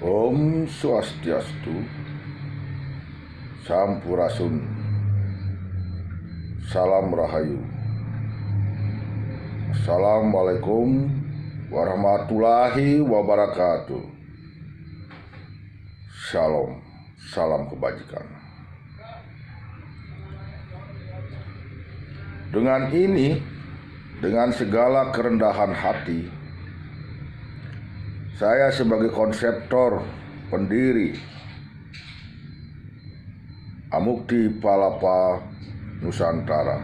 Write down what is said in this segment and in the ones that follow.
Om Swastiastu, Sampurasun, Salam Rahayu. Assalamualaikum warahmatullahi wabarakatuh. Shalom, salam kebajikan. Dengan ini, dengan segala kerendahan hati, saya sebagai konseptor, pendiri Amukti Palapa Nusantara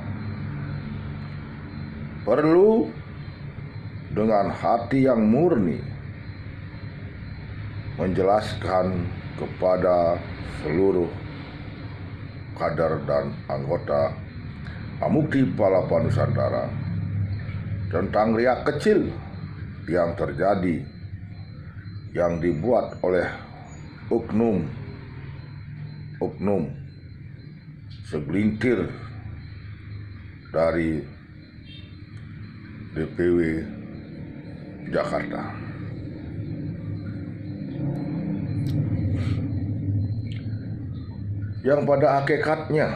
perlu dengan hati yang murni menjelaskan kepada seluruh kader dan anggota Amukti Palapa Nusantara tentang riak kecil yang terjadi, yang dibuat oleh oknum segelintir dari DPW Jakarta. Yang pada hakikatnya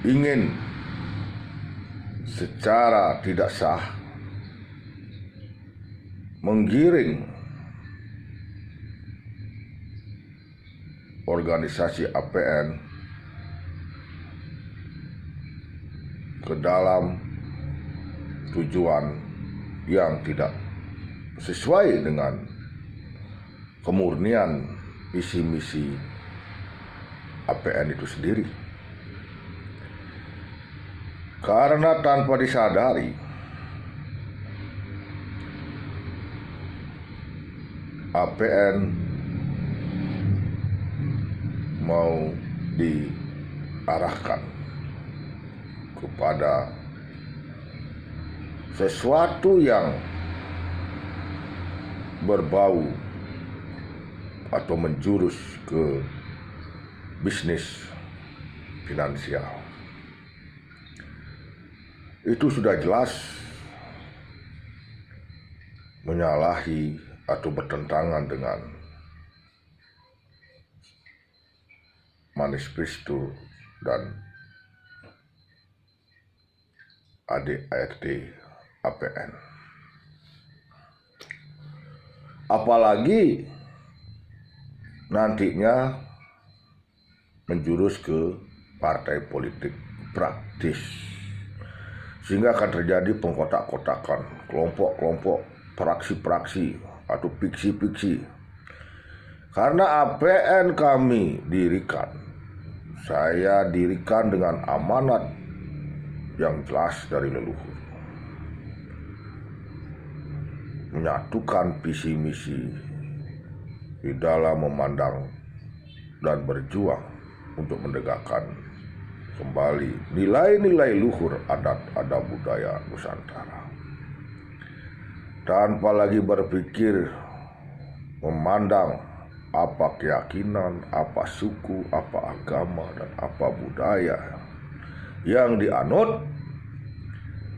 ingin secara tidak sah menggiring organisasi APN ke dalam tujuan yang tidak sesuai dengan kemurnian visi misi APN itu sendiri. Karena tanpa disadari, APN mau diarahkan kepada sesuatu yang berbau atau menjurus ke bisnis finansial. Itu sudah jelas menyalahi atau bertentangan dengan manifesto dan ADART APN. Apalagi nantinya menjurus ke partai politik praktis, sehingga akan terjadi pengkotak-kotakan, kelompok-kelompok, praksi-praksi atau fiksi-fiksi. Karena APN kami dirikan, saya dirikan dengan amanat yang jelas dari leluhur, menyatukan visi misi di dalam memandang dan berjuang untuk menegakkan kembali nilai-nilai luhur adat budaya Nusantara, tanpa lagi berpikir memandang apa keyakinan, apa suku, apa agama, dan apa budaya yang dianut,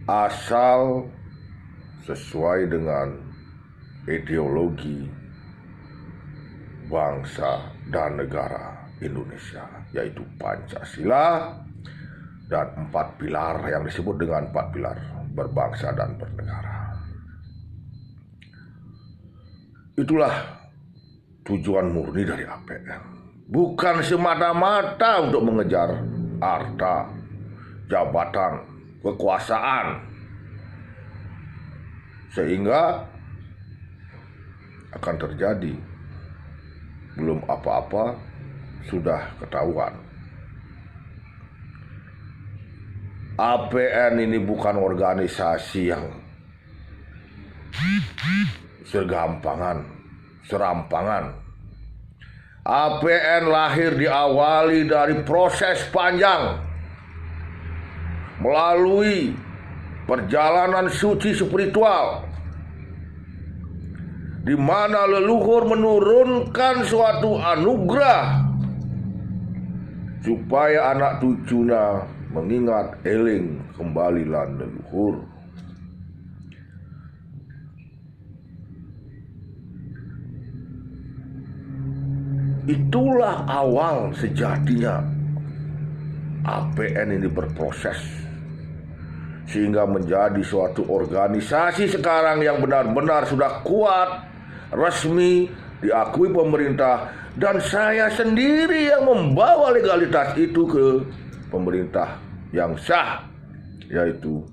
asal sesuai dengan ideologi bangsa dan negara Indonesia, yaitu Pancasila dan 4 pilar yang disebut dengan 4 pilar berbangsa dan bernegara. Itulah tujuan murni dari APN, bukan semata-mata untuk mengejar harta, jabatan, kekuasaan, sehingga akan terjadi belum apa-apa sudah ketahuan. APN ini bukan organisasi yang serampangan. APN lahir diawali dari proses panjang, melalui perjalanan suci spiritual, di mana leluhur menurunkan suatu anugerah supaya anak cucunya mengingat eling kembalilah leluhur. Itulah awal sejatinya APN ini berproses sehingga menjadi suatu organisasi sekarang yang benar-benar sudah kuat, resmi, diakui pemerintah, dan saya sendiri yang membawa legalitas itu ke pemerintah yang sah, yaitu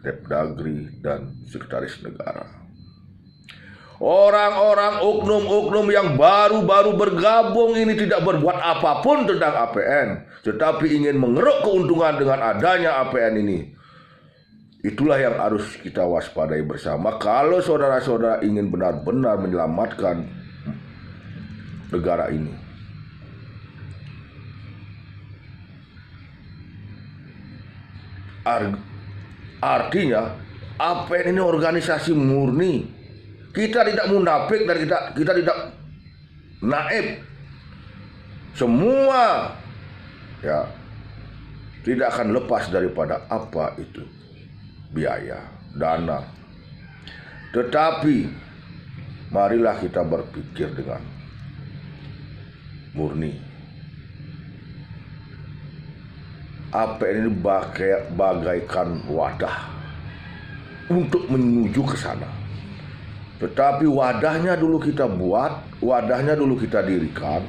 Depdagri dan Sekretaris Negara. Orang-orang oknum-oknum yang baru-baru bergabung ini tidak berbuat apapun tentang APN, tetapi ingin mengeruk keuntungan dengan adanya APN ini. Itulah yang harus kita waspadai bersama kalau saudara-saudara ingin benar-benar menyelamatkan negara ini. Artinya APN ini organisasi murni. Kita tidak munafik dan kita tidak naib. Semua ya tidak akan lepas daripada apa itu biaya, dana. Tetapi marilah kita berpikir dengan murni. APN ini bagaikan wadah untuk menuju ke sana. Tetapi wadahnya dulu kita buat, wadahnya dulu kita dirikan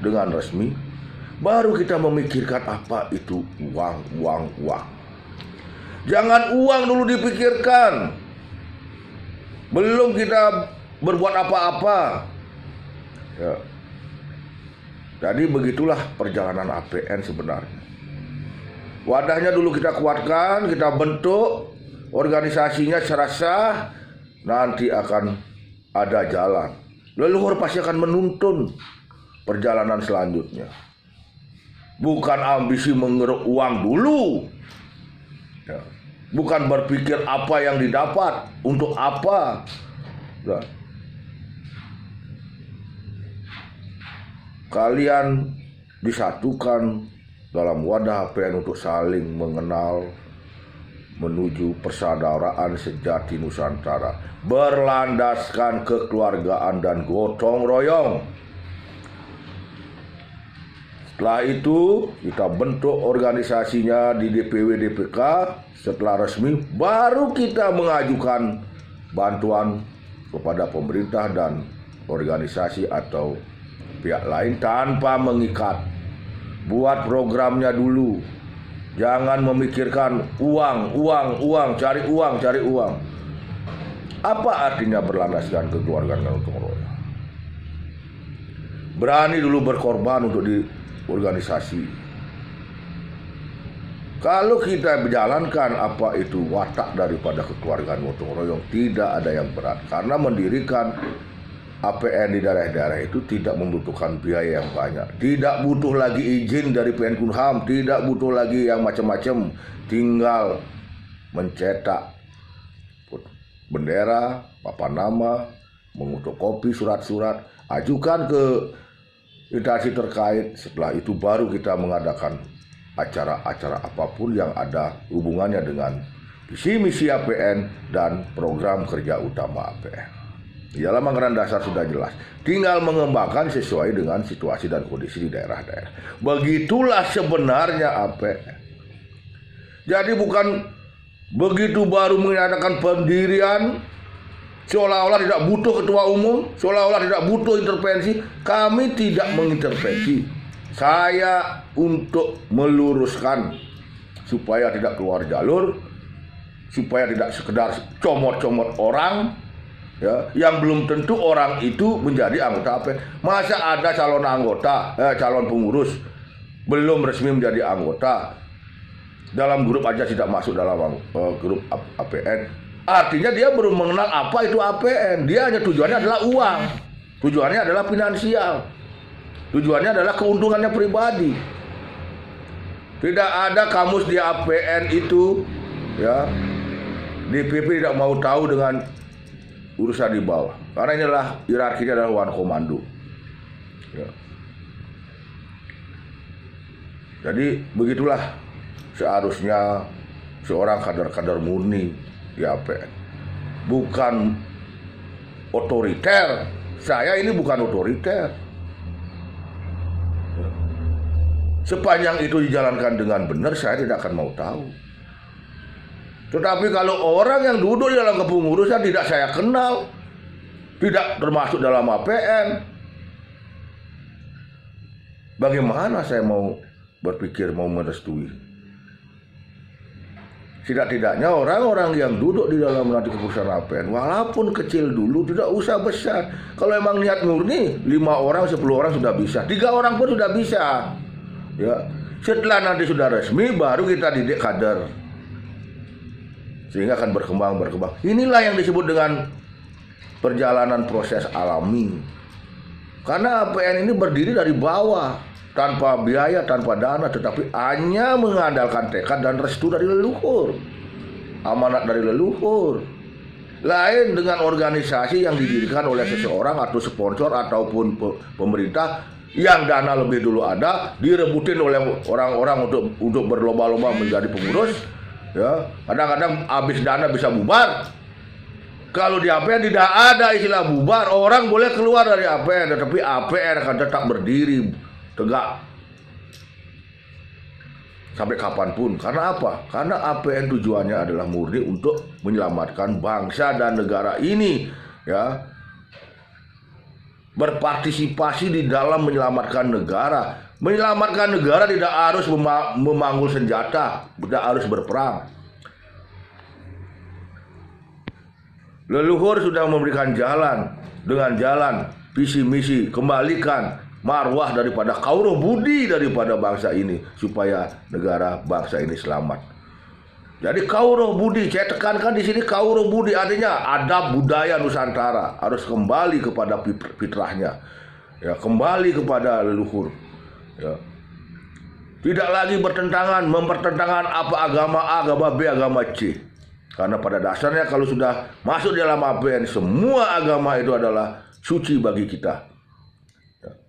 dengan resmi, baru kita memikirkan apa itu uang. Jangan uang dulu dipikirkan, belum kita berbuat apa-apa. Ya. Jadi begitulah perjalanan APN sebenarnya. Wadahnya dulu kita kuatkan, kita bentuk organisasinya secara sah. Nanti akan ada jalan. Leluhur pasti akan menuntun perjalanan selanjutnya. Bukan ambisi mengeruk uang dulu. Ya. Bukan berpikir apa yang didapat, untuk apa. Ya. Kalian disatukan dalam wadah APN untuk saling mengenal, menuju persaudaraan sejati Nusantara, berlandaskan kekeluargaan dan gotong royong. Setelah itu kita bentuk organisasinya di DPW DPK. Setelah resmi baru kita mengajukan bantuan kepada pemerintah dan organisasi atau pihak lain tanpa mengikat. Buat programnya dulu. Jangan memikirkan uang, cari uang. Apa artinya berlandaskan kekeluargaan dan gotong royong? Berani dulu berkorban untuk di organisasi. Kalau kita menjalankan apa itu watak daripada kekeluargaan gotong royong, tidak ada yang berat. Karena mendirikan APN di daerah-daerah itu tidak membutuhkan biaya yang banyak. Tidak butuh lagi izin dari Menkumham, tidak butuh lagi yang macam-macam. Tinggal mencetak bendera, papan nama, mengotokopi surat-surat, ajukan ke instansi terkait. Setelah itu baru kita mengadakan acara-acara apapun yang ada hubungannya dengan visi misi APN dan program kerja utama APN. Di dalam anggaran dasar sudah jelas, tinggal mengembangkan sesuai dengan situasi dan kondisi di daerah-daerah. Begitulah sebenarnya APN. Jadi bukan begitu baru mengadakan pendirian, seolah-olah tidak butuh ketua umum, seolah-olah tidak butuh intervensi. Kami tidak mengintervensi. Saya untuk meluruskan supaya tidak keluar jalur, supaya tidak sekedar comot-comot orang. Ya, yang belum tentu orang itu menjadi anggota APN. Masa ada calon anggota, calon pengurus belum resmi menjadi anggota, dalam grup aja tidak masuk dalam grup APN. Artinya dia belum mengenal apa itu APN. Dia hanya tujuannya adalah uang, tujuannya adalah finansial, tujuannya adalah keuntungannya pribadi. Tidak ada kamus di APN itu, ya, DPP tidak mau tahu dengan urusan di bawah, karena inilah hierarkinya adalah one komando. Ya. Jadi begitulah seharusnya seorang kader-kader murni di APN, bukan otoriter. Saya ini bukan otoriter, Sepanjang itu dijalankan dengan benar, saya tidak akan mau tahu. Tetapi kalau orang yang duduk di dalam kepengurusan tidak saya kenal, tidak termasuk dalam APN, bagaimana saya mau berpikir mau merestui? Tidak-tidaknya orang-orang yang duduk di dalam nanti keputusan APN, walaupun kecil dulu, tidak usah besar. Kalau emang niat murni, 5 orang, 10 orang sudah bisa, 3 orang pun sudah bisa. Ya, setelah nanti sudah resmi, baru kita didik kader, sehingga akan berkembang. Inilah yang disebut dengan perjalanan proses alami. Karena APN ini berdiri dari bawah, tanpa biaya, tanpa dana, tetapi hanya mengandalkan tekad dan restu dari leluhur, amanat dari leluhur. Lain dengan organisasi yang didirikan oleh seseorang atau sponsor ataupun pemerintah yang dana lebih dulu ada, direbutin oleh orang-orang untuk berlomba-lomba menjadi pengurus. Ya, kadang-kadang habis dana bisa bubar. Kalau di APN tidak ada istilah bubar, orang boleh keluar dari APN, tetapi APN akan tetap berdiri tegak sampai kapanpun. Karena apa? Karena APN tujuannya adalah murni untuk menyelamatkan bangsa dan negara ini, ya, berpartisipasi di dalam menyelamatkan negara. Menyelamatkan negara tidak harus memanggul senjata, tidak harus berperang. Leluhur sudah memberikan jalan, dengan jalan visi misi, kembalikan marwah daripada kauruh budi daripada bangsa ini, supaya negara bangsa ini selamat. Jadi kauruh budi, saya tekankan di sini, kauruh budi artinya adab budaya Nusantara harus kembali kepada fitrahnya, ya, kembali kepada leluhur, ya. Tidak lagi mempertentangkan apa agama A, agama B, agama C. Karena pada dasarnya kalau sudah masuk dalam APN, semua agama itu adalah suci bagi kita.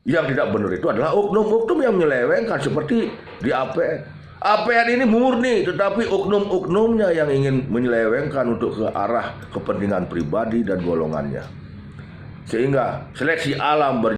Yang tidak benar itu adalah oknum-oknum yang menyelewengkan seperti di APN. APN ini murni, tetapi oknum-oknumnya yang ingin menyelewengkan untuk ke arah kepentingan pribadi dan golongannya. Sehingga seleksi alam